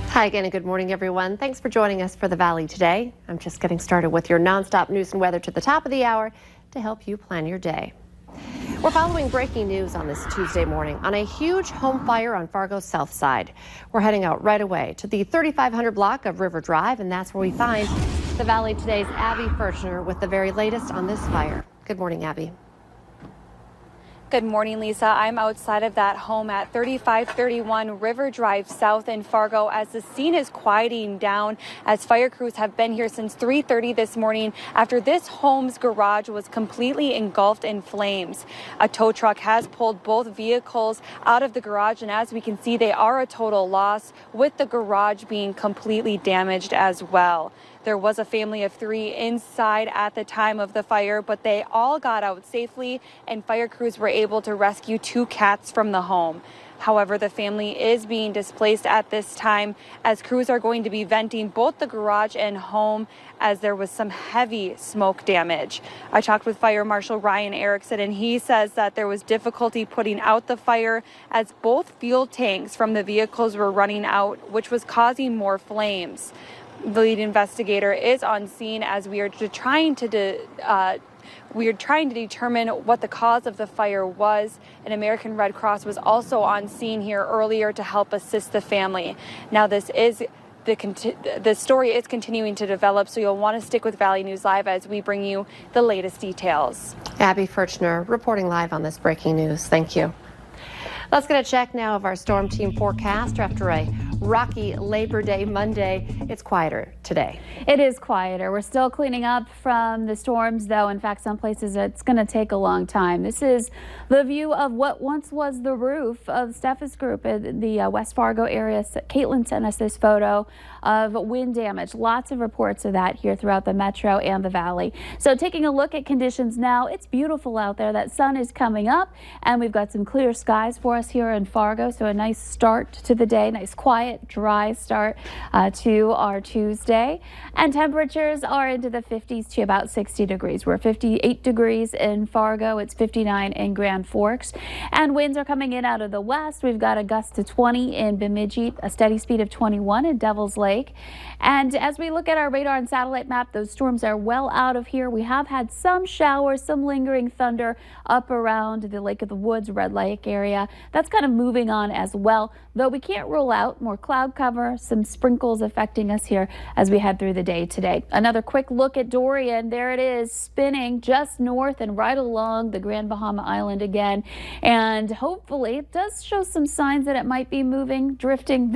Hi again and good morning, everyone. Thanks for joining us for the Valley today. I'm just getting started with your nonstop news and weather to the top of the hour to help you plan your day. We're following breaking news on this Tuesday morning on a huge home fire on Fargo's south side. We're heading out right away to the 3500 block of River Drive, and that's where we find the Valley Today's Abby Furchner with the very latest on this fire. Good morning, Abby. Good morning, Lisa. I'm outside of that home at 3531 River Drive South in Fargo as the scene is quieting down as fire crews have been here since 3:30 this morning after this home's garage was completely engulfed in flames. A tow truck has pulled both vehicles out of the garage, and as we can see, they are a total loss, with the garage being completely damaged as well. There was a family of 3 inside at the time of the fire, but they all got out safely, and fire crews were able to rescue 2 cats from the home. However, the family is being displaced at this time as crews are going to be venting both the garage and home as there was some heavy smoke damage. I talked with Fire Marshal Ryan Erickson, and he says that there was difficulty putting out the fire as both fuel tanks from the vehicles were running out, which was causing more flames. The lead investigator is on scene as we are trying to determine what the cause of the fire was. An American Red Cross was also on scene here earlier to help assist the family. Now, the story is continuing to develop, so you'll want to stick with Valley News Live as we bring you the latest details. Abby Furchner reporting live on this breaking news. Thank you. Let's get a check now of our storm team forecast. After a rocky Labor Day Monday, it's quieter today. It is quieter. We're still cleaning up from the storms, though. In fact, some places it's going to take a long time. This is the view of what once was the roof of Steffes Group in the West Fargo area. Caitlin sent us this photo of wind damage. Lots of reports of that here throughout the metro and the valley. So taking a look at conditions now, it's beautiful out there. That sun is coming up, and we've got some clear skies for us here in Fargo. So a nice start to the day, nice quiet, dry start to our Tuesday. And temperatures are into the 50s to about 60 degrees. We're 58 degrees in Fargo. It's 59 in Grand Forks. And winds are coming in out of the west. We've got a gust to 20 in Bemidji, a steady speed of 21 in Devil's Lake. And as we look at our radar and satellite map, those storms are well out of here. We have had some showers, some lingering thunder up around the Lake of the Woods, Red Lake area. That's kind of moving on as well, though we can't rule out more cloud cover, some sprinkles affecting us here as we head through the day today. Another quick look at Dorian. There it is, spinning just north and right along the Grand Bahama Island again. And hopefully it does show some signs that it might be moving, drifting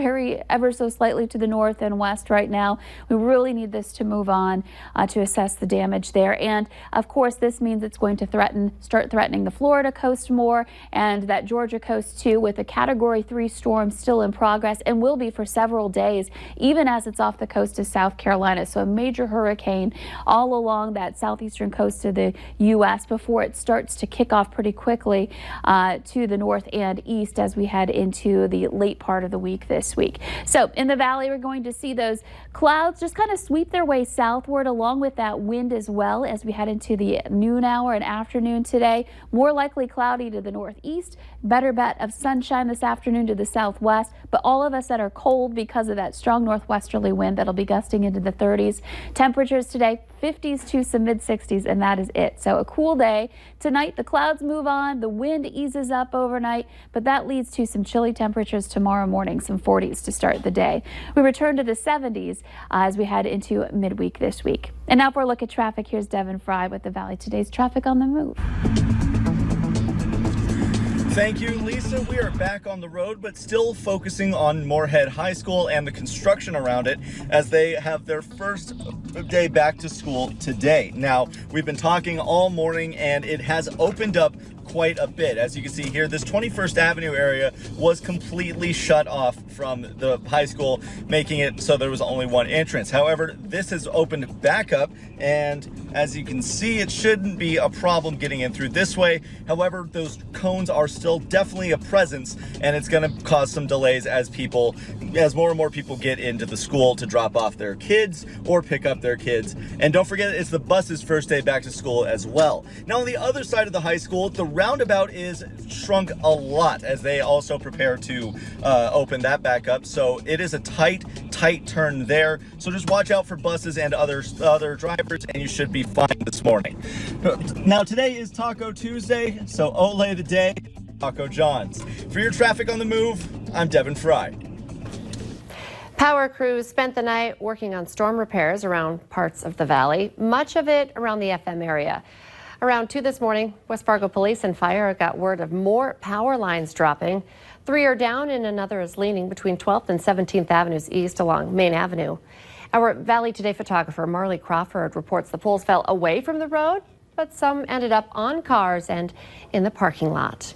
ever so slightly to the north and west right now. We really need this to move on to assess the damage there. And of course, this means it's going to start threatening the Florida coast more and that Georgia coast too, with a Category 3 storm still in progress and will be for several days, even as it's off the coast of South Carolina. So a major hurricane all along that southeastern coast of the U.S. before it starts to kick off pretty quickly to the north and east as we head into the late part of the week this week. So in the valley, we're going to see those clouds just kind of sweep their way southward along with that wind as well as we head into the noon hour and afternoon today. More likely cloudy to the northeast, better bet of sunshine this afternoon to the southwest, but all of us that are cold because of that strong northwesterly wind that'll be gusting into the 30s. Temperatures today 50s to some mid 60s, and that is it. So a cool day. Tonight the clouds move on, the wind eases up overnight, but that leads to some chilly temperatures tomorrow morning, some 40s to start the day. We return to the 70s as we head into midweek this week. And now for a look at traffic, here's Devin Fry with the Valley Today's Traffic on the Move. Thank you, Lisa. We are back on the road, but still focusing on Moorhead High School and the construction around it as they have their first day back to school today. Now, we've been talking all morning and it has opened up quite a bit. As you can see here, this 21st Avenue area was completely shut off from the high school, making it so there was only one entrance. However, this has opened back up, and as you can see, it shouldn't be a problem getting in through this way. However, those cones are still definitely a presence, and it's going to cause some delays as more and more people get into the school to drop off their kids or pick up their kids. And don't forget, it's the bus's first day back to school as well. Now, on the other side of the high school, the roundabout is shrunk a lot as they also prepare to open that back up. So it is a tight tight turn there. So just watch out for buses and other drivers, and you should be fine this morning. Now today is Taco Tuesday, so Olay the day, Taco John's. For your traffic on the move, I'm Devin Fry. Power crews spent the night working on storm repairs around parts of the valley, much of it around the FM area. Around 2 this morning, West Fargo Police and Fire got word of more power lines dropping. 3 are down and another is leaning between 12th and 17th Avenues East along Main Avenue. Our Valley Today photographer Marley Crawford reports the poles fell away from the road, but some ended up on cars and in the parking lot.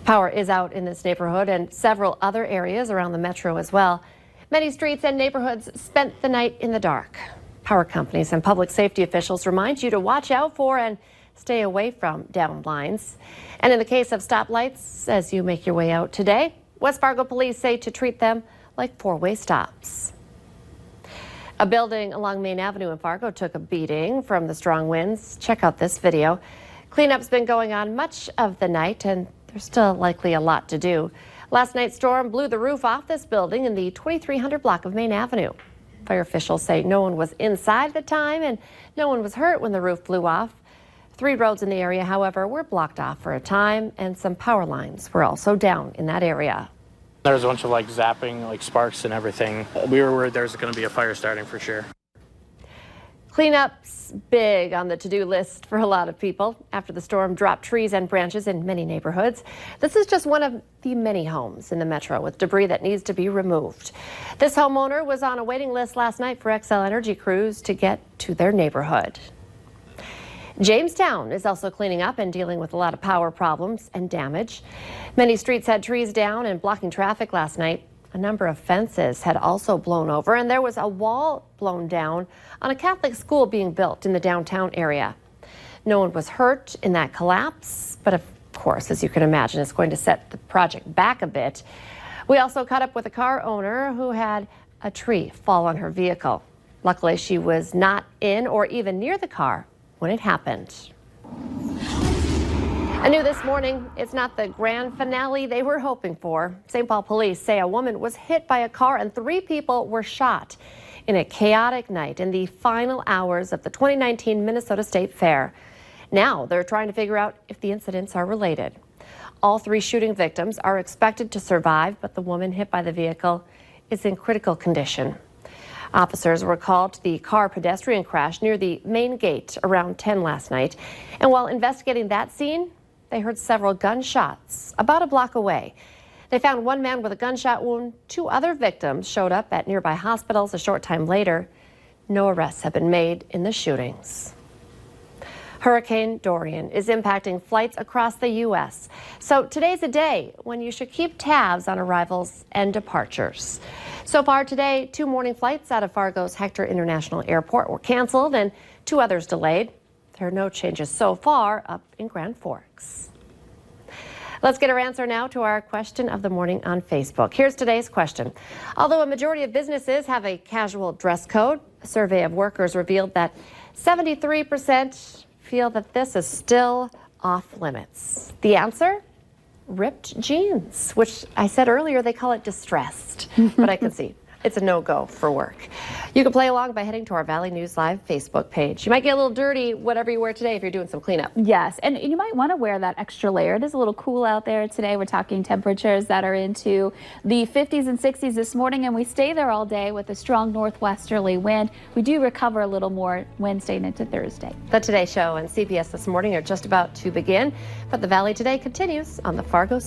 Power is out in this neighborhood and several other areas around the metro as well. Many streets and neighborhoods spent the night in the dark. Power companies and public safety officials remind you to watch out for and stay away from downed lines. And in the case of stoplights, as you make your way out today, West Fargo police say to treat them like four-way stops. A building along Main Avenue in Fargo took a beating from the strong winds. Check out this video. Cleanup's been going on much of the night, and there's still likely a lot to do. Last night's storm blew the roof off this building in the 2300 block of Main Avenue. Fire officials say no one was inside at the time and no one was hurt when the roof blew off. 3 roads in the area, however, were blocked off for a time, and some power lines were also down in that area. There was a bunch of zapping, sparks and everything. We were worried there was going to be a fire starting for sure. Cleanup's big on the to-do list for a lot of people after the storm dropped trees and branches in many neighborhoods. This is just one of the many homes in the metro with debris that needs to be removed. This homeowner was on a waiting list last night for XL Energy crews to get to their neighborhood. Jamestown is also cleaning up and dealing with a lot of power problems and damage. Many streets had trees down and blocking traffic last night. A number of fences had also blown over, and there was a wall blown down on a Catholic school being built in the downtown area. No one was hurt in that collapse, but of course, as you can imagine, it's going to set the project back a bit. We also caught up with a car owner who had a tree fall on her vehicle. Luckily, she was not in or even near the car when it happened. Anew this morning, it's not the grand finale they were hoping for. St. Paul police say a woman was hit by a car and 3 people were shot in a chaotic night in the final hours of the 2019 Minnesota State Fair. Now they're trying to figure out if the incidents are related. All 3 shooting victims are expected to survive, but the woman hit by the vehicle is in critical condition. Officers were called to the car pedestrian crash near the main gate around 10 last night. And while investigating that scene, they heard several gunshots about a block away. They found 1 man with a gunshot wound. 2 other victims showed up at nearby hospitals a short time later. No arrests have been made in the shootings. Hurricane Dorian is impacting flights across the U.S. So today's a day when you should keep tabs on arrivals and departures. So far today, 2 morning flights out of Fargo's Hector International Airport were canceled and 2 others delayed. There are no changes so far up in Grand Forks. Let's get our answer now to our question of the morning on Facebook. Here's today's question. Although a majority of businesses have a casual dress code, a survey of workers revealed that 73% feel that this is still off limits. The answer? Ripped jeans, which I said earlier they call it distressed, but I can see it's a no-go for work. You can play along by heading to our Valley News Live Facebook page. You might get a little dirty, whatever you wear today, if you're doing some cleanup. Yes, and you might want to wear that extra layer. It is a little cool out there today. We're talking temperatures that are into the 50s and 60s this morning, and we stay there all day with a strong northwesterly wind. We do recover a little more Wednesday and into Thursday. The Today Show and CBS This Morning are just about to begin, but the Valley Today continues on the Fargo